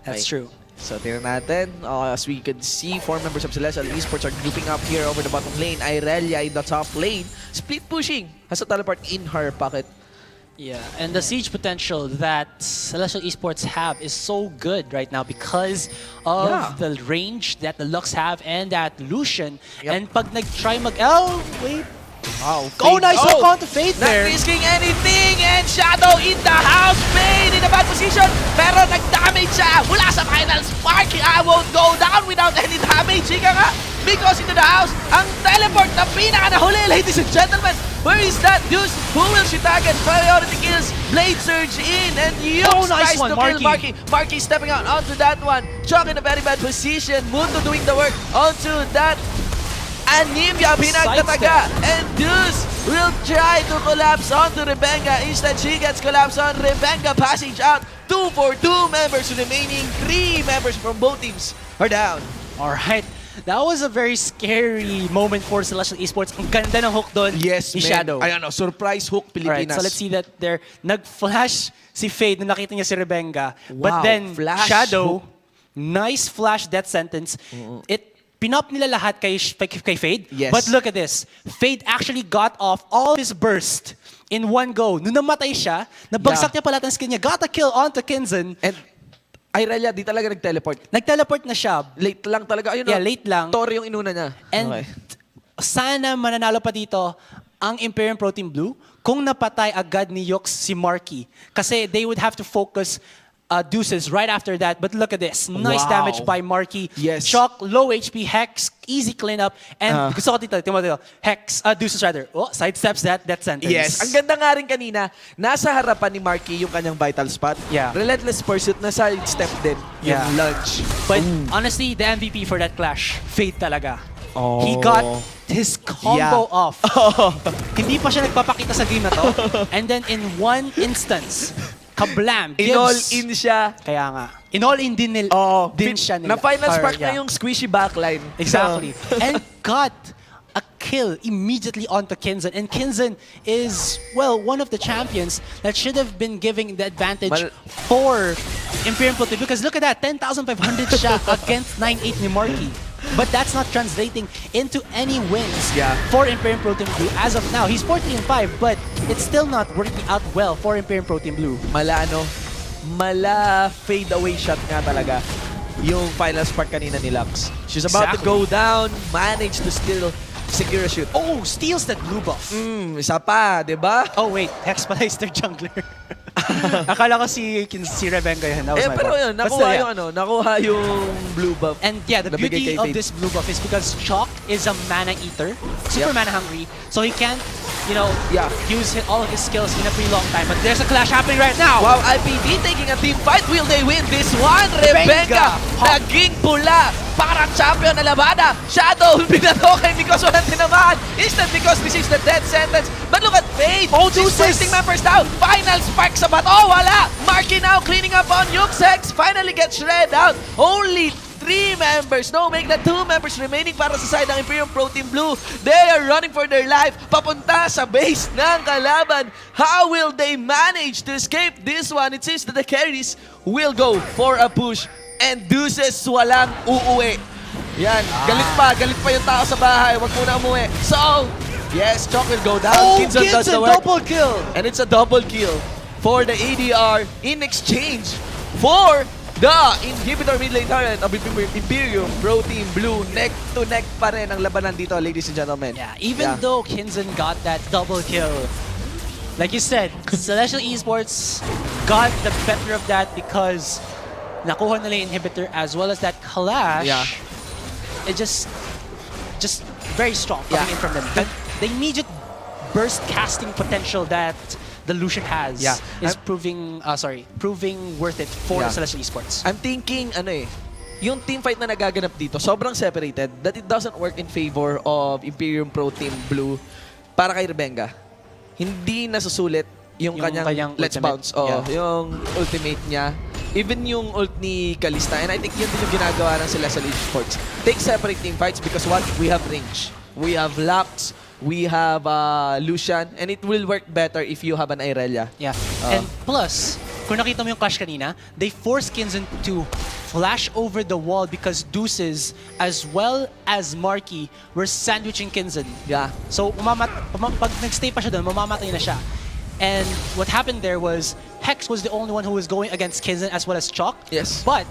That's true. So, tingnan natin. As we could see, 4 members of Celestial Esports are grouping up here over the bottom lane. Irelia in the top lane. Split pushing. Has a teleport in her pocket. Yeah, and the siege potential that Celestial Esports have is so good right now because of the range that the Lux have and that Lucian. Yep. And pag nag-try mag... wait. Wow. Oh, nice hook onto Fade there. Not risking anything, and Shadow in the house. Fade in a bad position, pero nag-damage siya mula sa final spark. I won't go down without any damage. Ika nga, because into the house, ang teleport na pinaka-nahuli, ladies and gentlemen. Where is that Deuce? Who will she target? Priority kills, Blade Surge in, and Yux nice tries one, to kill Marky. Marky stepping out onto that one. Chuck in a very bad position. Mundo doing the work onto that. Anemia pinagtataga, and Deuce will try to collapse onto Rebenga. Instead, she gets collapsed on Rebenga, passing out. 2 for 2 members remaining. 3 members from both teams are down. Alright. That was a very scary moment for Celestial Esports. Ang ganda ng hook doon Yes, ni man. Shadow. Ayan, surprise hook Alright, Pilipinas. so let's see that there. Nag-flash si Fade nung nakita niya si Rebenga. But Wow, then, flash Shadow, hook. nice flash death sentence. Pinop nila lahat kay Fade. Yes. But look at this. Fade actually got off all his burst in one go. Nung namatay siya, nabagsak niya pala ang skin niya. Got a kill onto Kinzen. And Irelia, di talaga nag-teleport. Nag-teleport na siya. Late lang talaga. Ayun, Yeah, late lang. Tori yung inuna niya. And sana mananalo pa dito ang Imperium Pro Team Blue kung napatay agad ni Yux si Marky. Kasi they would have to focus Deuces right after that. But look at this. Nice Wow. damage by Marky. Yes. Shock, low HP, Hex, easy cleanup. And gusto ko dito, Hex, Deuces rather. Oh, sidesteps that sentence. Yes. Ang ganda nga rin kanina, nasa harapan ni Marky yung kanyang vital spot. Yeah. Relentless pursuit na sidestep din yung Yeah. lunge. But honestly, the MVP for that clash, Fade talaga. Oh. He got his combo off. Hindi pa siya nagpapakita sa game na to. And then in one instance, kablam, gives... In-all-in siya. Kaya nga. In-all-in din, din siya nila. Na final spark yeah. na yung squishy backline. Exactly. And got a kill immediately onto Kinzen. And Kinzen is, well, one of the champions that should have been giving the advantage for Imperium Pro Team. Because look at that, 10,500 siya against 9-8 ni Marky. But that's not translating into any wins for Imperium Pro Team Blue as of now. He's 14-5, but it's still not working out well for Imperium Pro Team Blue. Mala fade away shot nga talaga yung final spark kanina ni Lux. She's about to go down, manage to still secure a shoot. Oh, steals that blue buff. Isa pa, di ba? Oh wait, Hex pala is their jungler. Akala ko si Rebenga yun. That was my pero fault. yun, But nakuha still, yung nakuha yung blue buff. And yeah, the Nabigay beauty kay of Fade. this blue buff is because Chalk is a mana eater, super mana hungry, so he can't, use all of his skills in a pretty long time. But there's a clash happening right now. Wow, IPTB taking a team fight. Will they win this one? Rebenga, naging pula. Parang champion na labada. Shadow, pinatoken because walang tinamaan. Instant because receives the death sentence. But look at Fade. Oh, She's wasting members down. Final spark sa bato. Oh, wala. Marky now cleaning up on Yux. Hex finally gets shred out. Only 3 members. No, make that 2 members remaining para sa side ng Imperium Pro Team Blue. They are running for their life. Papunta sa base ng kalaban. How will they manage to escape this one? It seems that the carries will go for a push. And Deuces walang uuwi. Yan, galit pa yung tao sa bahay. Wag muna umuwi. So, yes, Chalk will go down. Oh, Kinzen does the Kinzen, work. double kill. And it's a double kill for the ADR in exchange for the inhibitor mid lane turret of Imperium Pro Team Blue. Neck to neck pa rin ang labanan dito, ladies and gentlemen. Yeah, even though Kinzen got that double kill, like you said, Celestial Esports got the better of that because nakuha nila yung inhibitor as well as that clash. Yeah. It just very strong coming in from them. The immediate burst casting potential that the Lucian has is proving worth it for Celestial Esports. I'm thinking, yung team fight na nagaganap dito, sobrang separated that it doesn't work in favor of Imperium Pro Team Blue para kay Rebenga. Hindi nasusulit yung kanyang let's ultimate. bounce. Yung ultimate niya. Even yung ult ni Kalista. And I think yun din yung ginagawa ng Celestial Esports. Take separate team fights because what? We have range. We have Lux. We have Lucian. And it will work better if you have an Irelia. Yeah. And plus, kung nakita mo yung clash kanina, they forced Kinzen to flash over the wall because Deuces as well as Marky were sandwiching Kinzen. Yeah. So pag nagstay pa siya doon, mamamatay na siya. And what happened there was Hex was the only one who was going against Kinzen as well as Chalk. Yes. But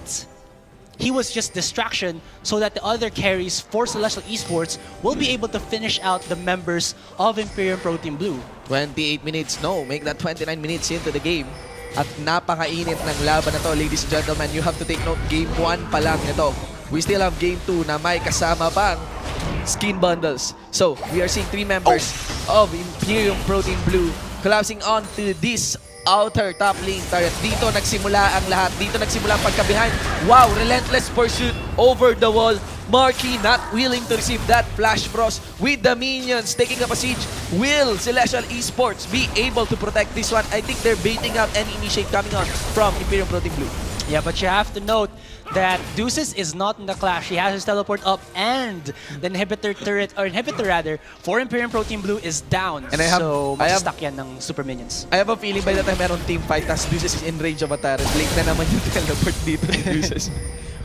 he was just distraction so that the other carries for Celestial Esports will be able to finish out the members of Imperium Pro Team Blue. 28 minutes, no. Make that 29 minutes into the game. At napakainit ng laban na to, ladies and gentlemen. You have to take note, game 1 pa lang ito. We still have game 2 na may kasama pang skin bundles. So, we are seeing 3 members of Imperium Pro Team Blue collapsing onto this outer top lane turret. Dito nagsimula ang lahat. Dito nagsimula ang pagka-behind. Wow, relentless pursuit over the wall. Marky not willing to receive that flash frost with the minions taking up a siege. Will Celestial Esports be able to protect this one? I think they're baiting out any initiate coming on from Imperium Pro Team Blue. Yeah, but you have to note that Deuces is not in the clash. He has his teleport up and the inhibitor turret, or inhibitor rather, for Imperium Pro Team Blue is down. And so, stuck yan ng super minions. I have a feeling by the time meron team fight, tas Deuces is in range of a turret. Blink na naman yung teleport dito ni Deuces.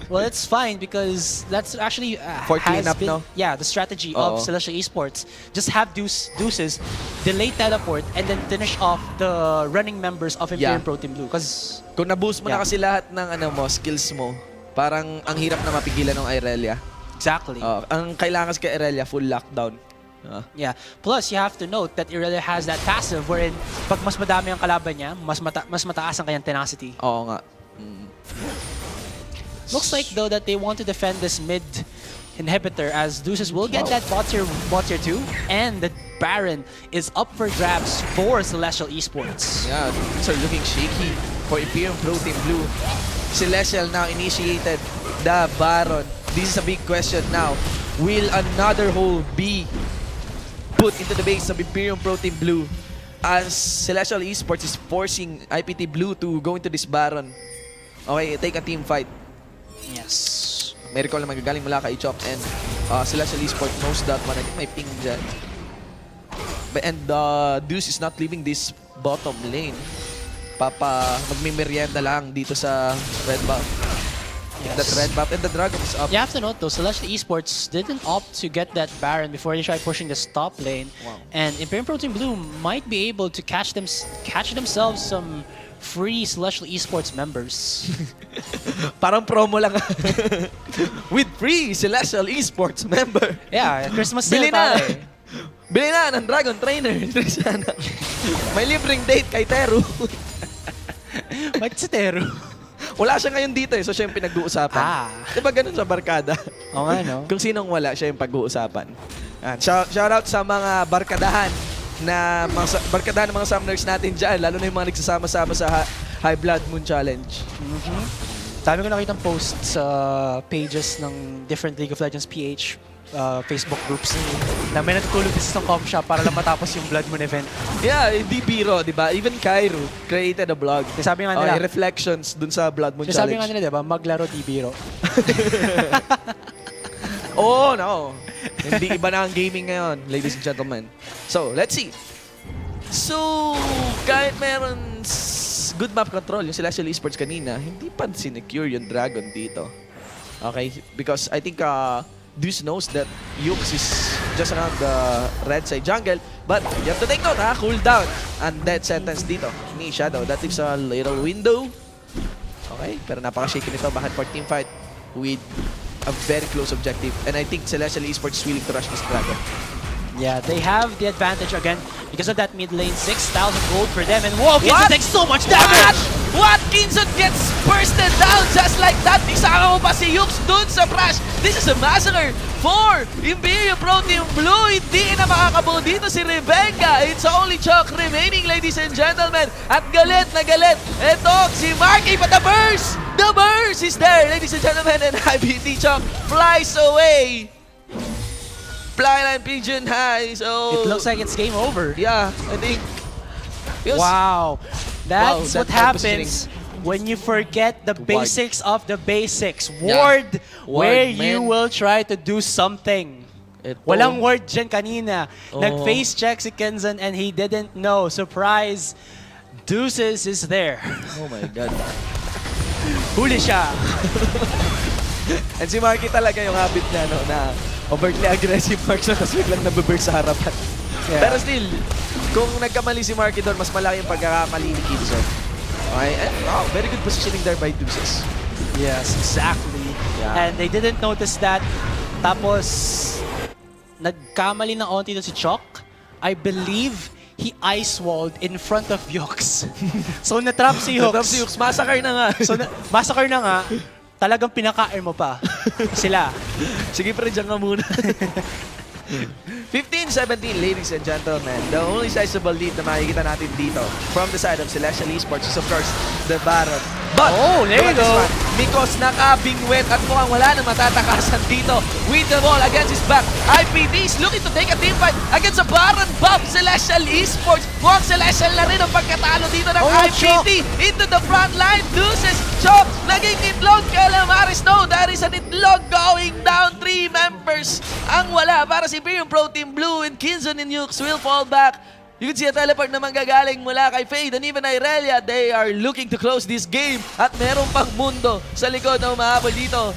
Well, it's fine because that's actually For has cleanup, been, no? yeah, the strategy of Oo. Celestial Esports. Just have Deuces delay teleport and then finish off the running members of Imperium Yeah. Pro Team Blue. Because Kung na-boost mo na Yeah. kasi lahat ng skills mo, parang ang hirap na mapigilan ng Irelia. exactly. Ang kailangan kasi kay Irelia, full lockdown. Yeah. Plus, you have to note that Irelia has that passive wherein pag mas madami ang kalaban niya, mas mataas ang kanyang tenacity. Oo nga. Looks like though that they want to defend this mid inhibitor as Deuces will get that bot tier 2 and the Baron is up for grabs for Celestial Esports. Yeah, things are looking shaky for Imperium Pro Team Blue. Celestial now initiated the Baron. This is a big question now. Will another hole be put into the base of Imperium Pro Team Blue as Celestial Esports is forcing IPT Blue to go into this Baron? Okay, take a team fight. Yes. May recall na magagaling mula kay Chop and Celestial Esports knows that one. I think may ping dyan. And Deuce is not leaving this bottom lane. Magmimerienda lang dito sa red buff. Yes. That red buff and the dragon is up. You have to note though, Celestial Esports didn't opt to get that Baron before they tried pushing the top lane. Wow. And Imperium Pro Team Blue might be able to catch themselves some free Celestial Esports members. Parang promo lang. With free Celestial Esports member. Yeah, Christmas sale Bili na! pare. Bili na ng Dragon Trainer. May libreng date kay Teru. Ba't si Tero? Wala siya ngayon dito so siya yung pinag-uusapan. Diba ganun sa barkada? Oo nga, no? Kung sinong wala, siya yung pag-uusapan. Shoutout sa mga barkadahan ng mga summoners natin dyan, lalo na yung mga nagsasama-sama sa High Blood Moon Challenge. Dami ko nakitang post sa pages ng different League of Legends PH Facebook groups na may natutulog din sa comp shop para lang matapos yung Blood Moon event. Yeah, hindi biro, di ba? Even Cairo created a blog. Sabi nga nila, reflections dun sa Blood Moon sabi nga Challenge. nila, di ba? Maglaro di biro. Oh, no. Hindi iba na ang gaming ngayon, ladies and gentlemen. So, let's see. So, kahit meron good map control yung Celestial Esports kanina, hindi pa sinecure yung Dragon dito. Okay? Because I think Deuce knows that Yux is just around the red side jungle. But you have to take note, cooldown and death sentence dito ni Shadow. That leaves a little window. Okay? Pero napaka-shaky nito. Bakit for team fight with a very close objective. And I think Celestial Esports is willing to rush this Dragon. Yeah, they have the advantage again because of that mid lane. 6,000 gold for them. And whoa, Kinson takes so much damage! What? Kinson gets bursted down just like that. Isama mo pa si Yux dun sa Flash. This is a massacre for Imperium Pro Team Blue. Hindi na makakabuo dito si Rebecca. It's only Chuck remaining, ladies and gentlemen. At galit na galit. Ito, si Marky, but the burst! The burst is there, ladies and gentlemen. And IBT Chuck flies away. Flyline Pigeon High, so... It looks like it's game over. Yeah, I think... Wow. That's that what happens when you forget the ward. basics of the basics. Yeah. Ward, where Ward, you man. will try to do something. Ito. Walang word dyan kanina. Oo. Nag-face check si Kenzan and he didn't know. Surprise. Deuces is there. Oh my God. Huli siya. And si Marky talaga yung habit niya, no, na overtly aggressive marks na tapos biglang nabuburst sa harapan. Yeah. Pero still, kung nagkamali si Marky doon, mas malaki yung pagkakamali ni Kinson. Okay, and, very good positioning there by Deuces. Yes, exactly. Yeah. And they didn't notice that. Tapos, nagkamali ng onti doon si Chok. I believe he ice-walled in front of Yux. So, natrap si Yux. Natrap si Yux. Massacre na nga. So, massacre na nga. Talagang pinaka-air mo pa. Sila. Sige pre, dyan ka muna. 15-17, ladies and gentlemen. The only sizable lead na makikita natin dito from the side of Celestial Esports is of course the Baron. But, there you go. Because nakabingwet at mukhang wala na matatakasan dito. With the ball against his back. IPT is looking to take a team fight against the Baron buff Celestial Esports. Mukhang Celestial na rin ang pagkatalo dito ng IPT. Into the front line. Deuces, Chop, naging itlog. Calamaris, no, there is an itlog going down. 3 members ang wala para si Imperium Pro Team Blue and Kinson and Yux will fall back. You can see a teleport na manggagaling mula kay Fade and even Irelia. They are looking to close this game. At meron pang mundo sa likod na umahabol dito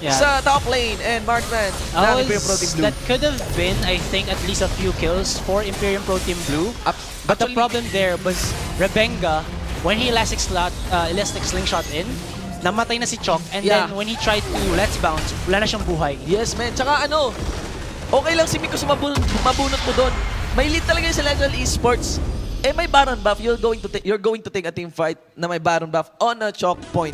sa top lane and Markman ng Imperium Pro Team Blue. That could have been, I think, at least a few kills for Imperium Pro Team Blue. But the problem there was Rebenga, when he elastic slingshot in, namatay na si Chok, and then when he tried to let's bounce, wala na siyang buhay. Yes, man. Tsaka ano, okay lang si Miko mabunot mo doon. May lead talaga yung Celestial Esports. Eh, may Baron buff. You're going to take a team fight na may Baron buff on a choke point.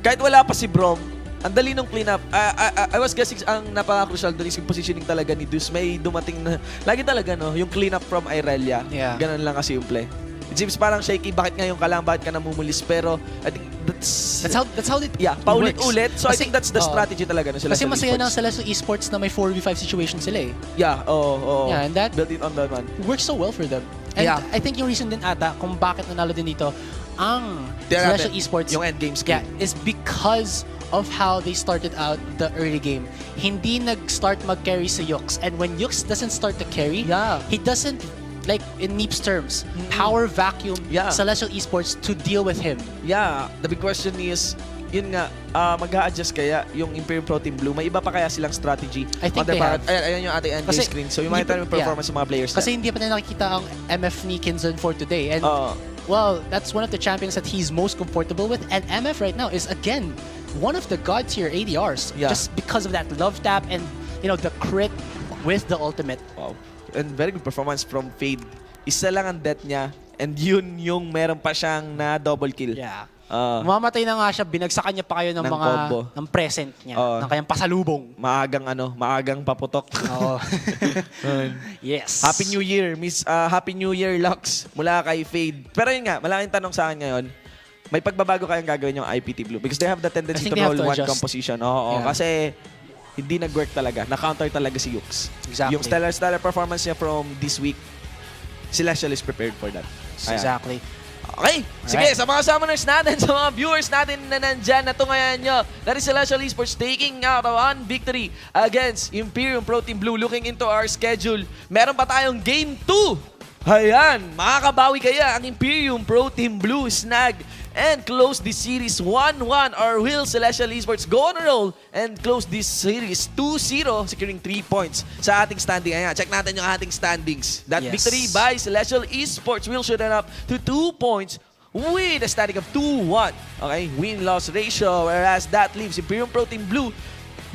Kahit wala pa si Brom, ang dali nung clean up. I was guessing ang napaka-crucial doon is yung positioning talaga ni Deuce. May dumating na, lagi talaga no, yung clean up from Irelia. Yeah. Ganun lang kasi yung play. It seems parang shaky, bakit ngayon ka lang, bakit ka namumulis? Pero I think that's how it paulit-ulit. So I kasi, think that's the strategy talaga ng Celestial Kasi masaya ng Esports. Celestial Esports na may 4v5 situation sila eh. Yeah, Yeah, and that built it on that one. works so well for them. And I think yung reason din ata kung bakit nanalo din dito ang Celestial Esports yung endgame skill. is because of how they started out the early game. Hindi nag-start mag-carry si Yux. And when Yux doesn't start to carry, he doesn't, like in Neep's terms, power vacuum Celestial Esports to deal with him. Yeah, the big question is, yun nga, mag-a-adjust kaya yung Imperium Pro Team Blue? May iba pa kaya silang strategy? I think they have. Ayan yung ating endgame screen. So yung makita yung performance ng mga players. Kasi hindi pa na nakikita ang MF ni Kinson for today. And well, that's one of the champions that he's most comfortable with. And MF right now is, again, one of the god tier ADRs. Just because of that love tap and, you know, the crit with the ultimate. Wow. And very good performance from Fade. Isa lang ang death niya. And yun yung meron pa siyang na double kill. Yeah. Mamatay na nga siya, binagsakan niya pa kayo ng mga combo. Ng present niya, ng kayang pasalubong. Maagang paputok. Yes. Happy New Year, Happy New Year, Lux, mula kay Fade. Pero yun nga, malaking tanong sa akin ngayon, may pagbabago kayang gagawin yung IPT Blue? Because they have the tendency to roll one composition. Kasi hindi nag-work talaga. Na-counter talaga si Yux. Exactly. Yung stellar performance niya from this week, Celestial is prepared for that. Exactly. Okay. Sige, sa mga summoners natin, sa mga viewers natin na nandyan, natungayan nyo, that is Celestial Esports taking out one victory against Imperium Pro Team Blue. Looking into our schedule, meron pa tayong Game 2. Ayan, makakabawi kaya ang Imperium Pro Team Blue snag and close this series 1-1, or will Celestial Esports go on a roll and close this series 2-0, securing 3 points sa ating standing. Ayan, check natin yung ating standings. That victory by Celestial Esports will shoot up to 2 points with a standing of 2-1. Okay, win-loss ratio, whereas that leaves Imperium Pro Team Blue,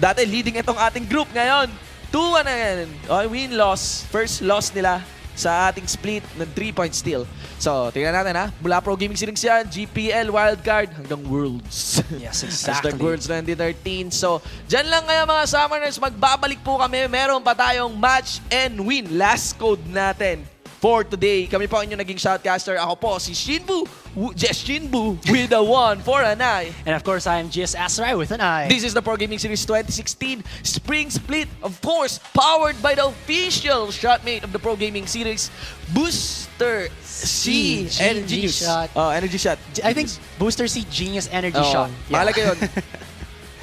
dati leading itong ating group ngayon. 2-1 na yan. Okay, win-loss, first loss nila sa ating split ng 3 points still. So, tingnan natin ha. Mula Pro Gaming Series yan, GPL, Wildcard, hanggang Worlds. Yes, exactly. Worlds 2013. So, dyan lang ngayon mga Summoners, magbabalik po kami. Meron pa tayong match and win. Last code natin for today. Kami po ang inyong naging shoutcaster. Ako po si Shinbu, Jess Shinbu, with a 1 for an eye. And of course, I am GS Asarai with an eye. This is the Pro Gaming Series 2016 Spring Split, of course, powered by the official shotmate of the Pro Gaming Series, Booster C Energy Shot. Energy Shot. I think Booster C Genius Energy Shot. Mahalaga yun.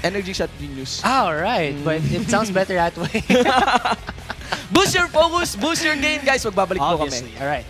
Energy Shot Genius. Alright, but it sounds better that way. Boost your focus, boost your game, guys. Magbabalik po kami. Obviously, alright.